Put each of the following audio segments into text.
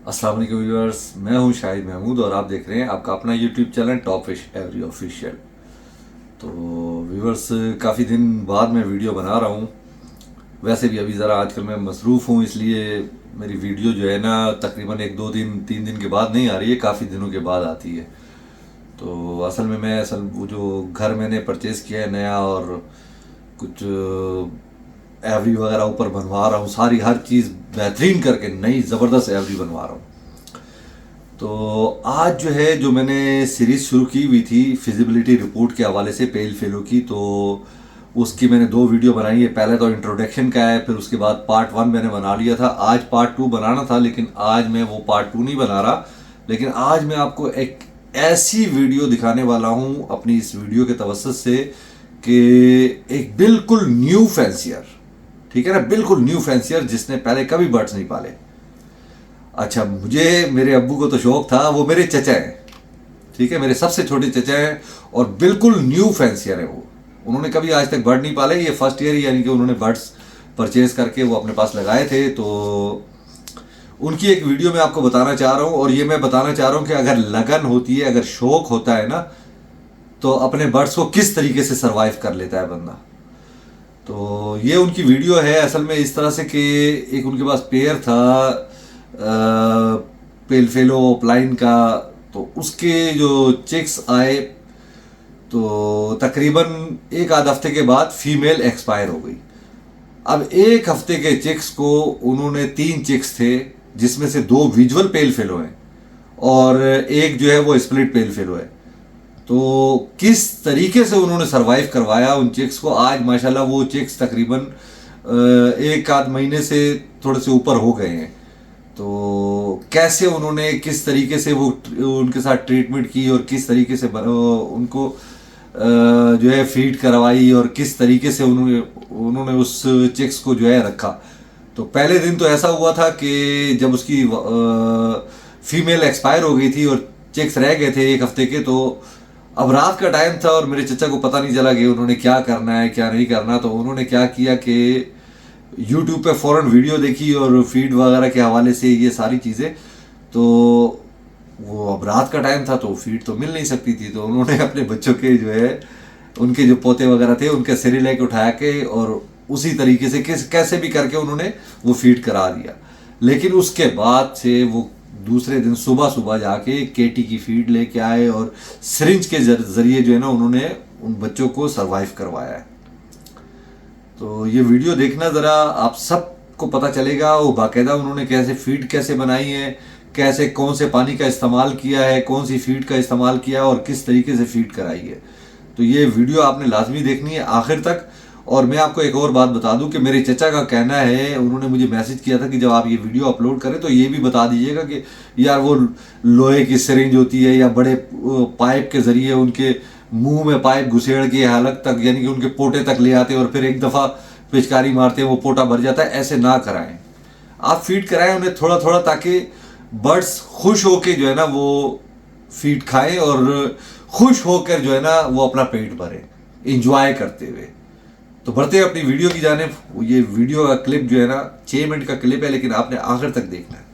अस्सलाम वालेकुम व्यूअर्स, मैं हूं शाहिद महमूद और आप देख रहे हैं आपका अपना YouTube channel top fish every official. तो व्यूअर्स, काफ़ी दिन बाद मैं वीडियो बना रहा हूं। वैसे भी अभी ज़रा आजकल मैं मसरूफ़ हूं, इसलिए मेरी वीडियो जो है ना तकरीबन 1 2 दिन 3 दिन के बाद नहीं आ रही है, काफ़ी दिनों के बाद आती है। तो असल वो जो घर मैंने परचेज़ किया है नया, और कुछ एवरी वगैरह ऊपर बनवा रहा हूँ, सारी हर चीज़ बेहतरीन करके नई ज़बरदस्त एवरी बनवा रहा हूँ। तो आज जो मैंने सीरीज़ शुरू की हुई थी फिजिबिलिटी रिपोर्ट के हवाले से पेल फेलो की, तो उसकी मैंने 2 वीडियो बनाई है। पहले तो इंट्रोडक्शन का है, फिर उसके बाद पार्ट 1 मैंने बना लिया था। आज पार्ट 2 बनाना था, लेकिन आज मैं वो पार्ट 2 नहीं बना रहा। लेकिन आज मैं आपको एक ऐसी वीडियो दिखाने वाला हूँ अपनी इस वीडियो के तवज्जुह से कि एक बिल्कुल न्यू फैंसियर, ठीक है ना, बिल्कुल न्यू फैंसियर जिसने पहले कभी बर्ड्स नहीं पाले। अच्छा, मुझे मेरे अब्बू को तो शौक था, वो मेरे चचा हैं, ठीक है, मेरे सबसे छोटे चचा हैं और बिल्कुल न्यू फैंसियर है वो। उन्होंने कभी आज तक बर्ड नहीं पाले, ये फर्स्ट ईयर यानी कि उन्होंने बर्ड्स परचेज करके वो अपने पास लगाए थे। तो उनकी एक वीडियो मैं आपको बताना चाह रहा हूँ, और ये मैं बताना चाह रहा हूँ कि अगर लगन होती है, अगर शौक होता है ना, तो अपने बर्ड्स को किस तरीके से सरवाइव कर लेता है बंदा। तो ये उनकी वीडियो है असल में इस तरह से कि एक उनके पास पेयर था पेलफेलो ओपलाइन का। तो उसके जो चिक्स आए, तो तकरीबन 1 आध हफ्ते के बाद फीमेल एक्सपायर हो गई। अब 1 हफ्ते के चिक्स को उन्होंने 3 चिक्स थे, जिसमें से 2 विजुअल पेल फेलो हैं और एक जो है वो स्प्लिट पेल फेलो है। तो किस तरीके से उन्होंने सरवाइव करवाया उन चिक्स को, आज माशाल्लाह वो चिक्स तकरीबन 1 आध महीने से थोड़े से ऊपर हो गए हैं। तो कैसे उन्होंने किस तरीके से वो उनके साथ ट्रीटमेंट की और किस तरीके से उनको जो है फीड करवाई, और किस तरीके से उन्होंने उस चिक्स को जो है रखा। तो पहले दिन तो ऐसा हुआ था कि जब उसकी फीमेल एक्सपायर हो गई थी और चिक्स रह गए थे 1 हफ्ते के, तो अब रात का टाइम था और मेरे चचा को पता नहीं चला कि उन्होंने क्या करना है क्या नहीं करना। तो उन्होंने क्या किया कि यूट्यूब पे फ़ौरन वीडियो देखी और फीड वगैरह के हवाले से ये सारी चीज़ें। तो वो अब रात का टाइम था तो फीड तो मिल नहीं सकती थी, तो उन्होंने अपने बच्चों के जो है उनके जो पोते वगैरह थे उनके सेरेलैक उठा के और उसी तरीके से कैसे भी करके उन्होंने वो फीड करा दिया। लेकिन उसके बाद से वो दूसरे दिन सुबह सुबह जाके केटी की फीड लेके आए और सिरिंज के जरिए जो है ना उन्होंने उन बच्चों को सरवाइव करवाया है। तो ये वीडियो देखना ज़रा, आप सबको पता चलेगा वो बाकायदा उन्होंने कैसे फीड कैसे बनाई है, कैसे कौन से पानी का इस्तेमाल किया है, कौन सी फीड का इस्तेमाल किया और किस तरीके से फीड कराई है। तो ये वीडियो आपने लाजमी देखनी है आखिर तक। और मैं आपको एक और बात बता दूं कि मेरे चचा का कहना है, उन्होंने मुझे मैसेज किया था कि जब आप ये वीडियो अपलोड करें तो ये भी बता दीजिएगा कि यार वो लोहे की सिरिंज होती है या बड़े पाइप के ज़रिए उनके मुंह में पाइप घुसेड़ के हलक तक यानी कि उनके पोटे तक ले आते और फिर एक दफ़ा पिचकारी मारते हैं वो पोटा भर जाता है, ऐसे ना कराएं। आप फीड कराएं उन्हें थोड़ा थोड़ा, ताकि बर्ड्स खुश होके जो है ना वो फीड खाएं और खुश होकर जो है ना वो अपना पेट भरें इंजॉय करते हुए। तो बढ़ते हैं अपनी वीडियो की जानिब। ये वीडियो का क्लिप जो है ना 6 मिनट का क्लिप है, लेकिन आपने आखिर तक देखना है।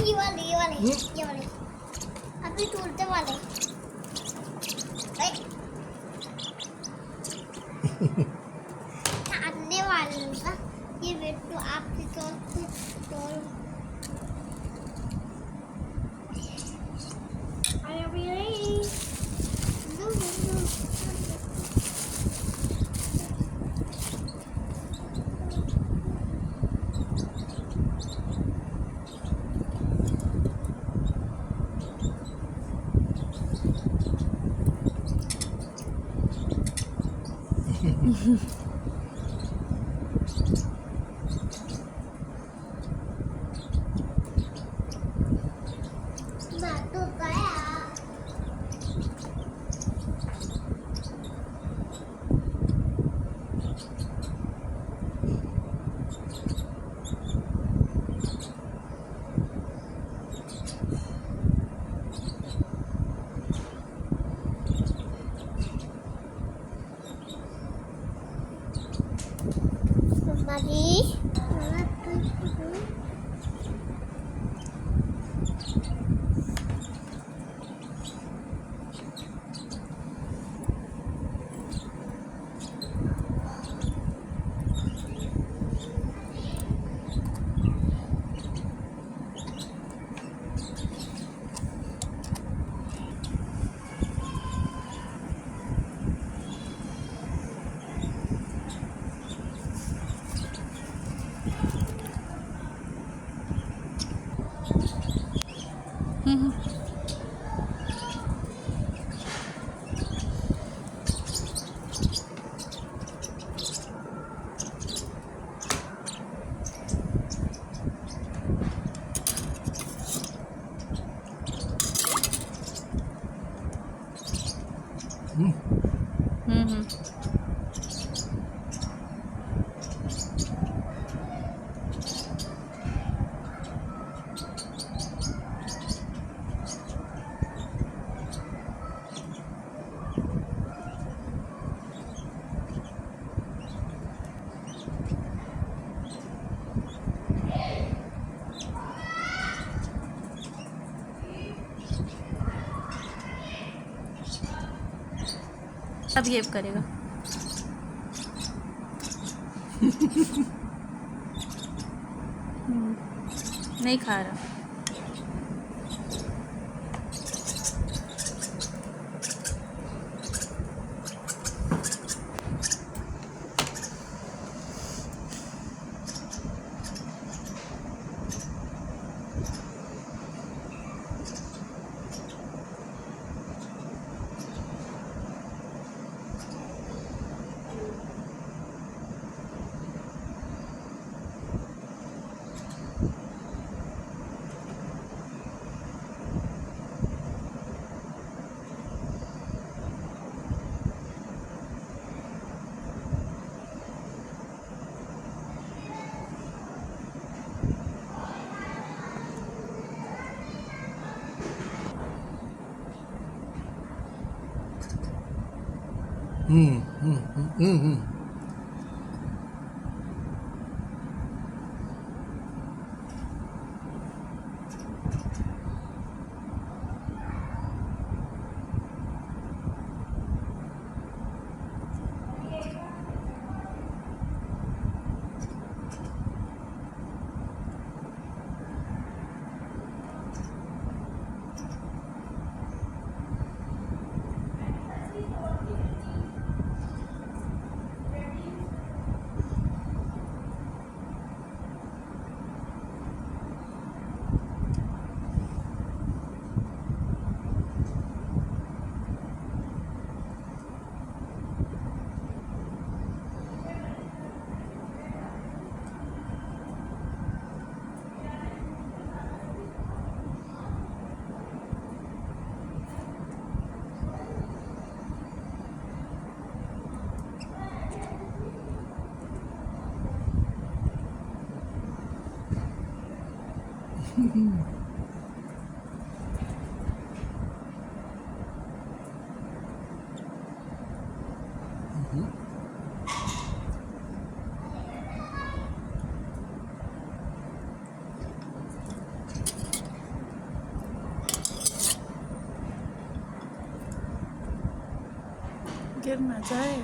ये वाले अभी टूटने वाले। आने वाली हूँ ना, ये वेट तो आपकी तो अरे अभी नहीं। मैं तो गया। Mari. अब ये करेगा। नहीं खा रहा। गिर ना जाए।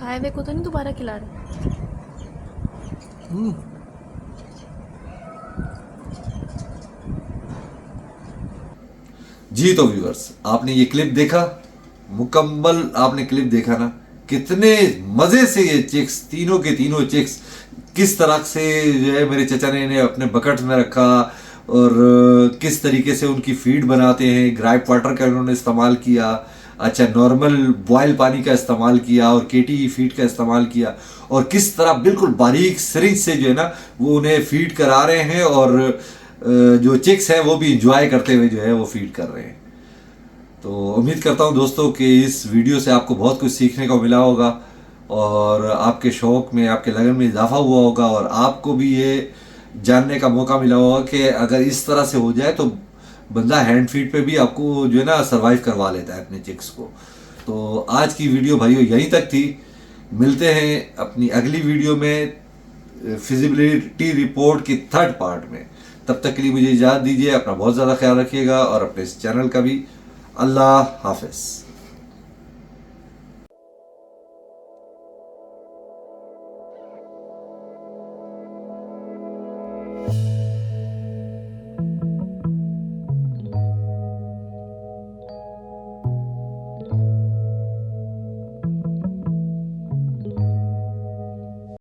खाए हुए को तो नहीं दोबारा खिला रहे? जी तो व्यूअर्स, आपने ये क्लिप देखा, मुकम्मल आपने क्लिप देखा ना, कितने मजे से ये चिक्स, तीनों के तीनों चिक्स किस तरह से जो है मेरे चचा ने इन्हें अपने बकेट में रखा और किस तरीके से उनकी फीड बनाते हैं। ग्राइप वाटर का उन्होंने इस्तेमाल किया, अच्छा नॉर्मल बॉयल पानी का इस्तेमाल किया और केटी फीड का इस्तेमाल किया, और किस तरह बिल्कुल बारीक सिरिंज से जो है ना वो उन्हें फीड करा रहे हैं, और जो चिक्स हैं वो भी इंजॉय करते हुए जो है वो फीड कर रहे हैं। तो उम्मीद करता हूँ दोस्तों कि इस वीडियो से आपको बहुत कुछ सीखने को मिला होगा और आपके शौक़ में, आपके लगन में इजाफा हुआ होगा, और आपको भी ये जानने का मौका मिला होगा कि अगर इस तरह से हो जाए तो बंदा हैंड फीड पे भी आपको जो है ना सर्वाइव करवा लेता है अपने चिक्स को। तो आज की वीडियो भाइयों यहीं तक थी। मिलते हैं अपनी अगली वीडियो में फिजिबिलिटी रिपोर्ट की 3rd पार्ट में। तब तक के लिए मुझे इजाज़त दीजिए। अपना बहुत ज़्यादा ख्याल रखिएगा और अपने इस चैनल का भी। अल्लाह हाफिज़।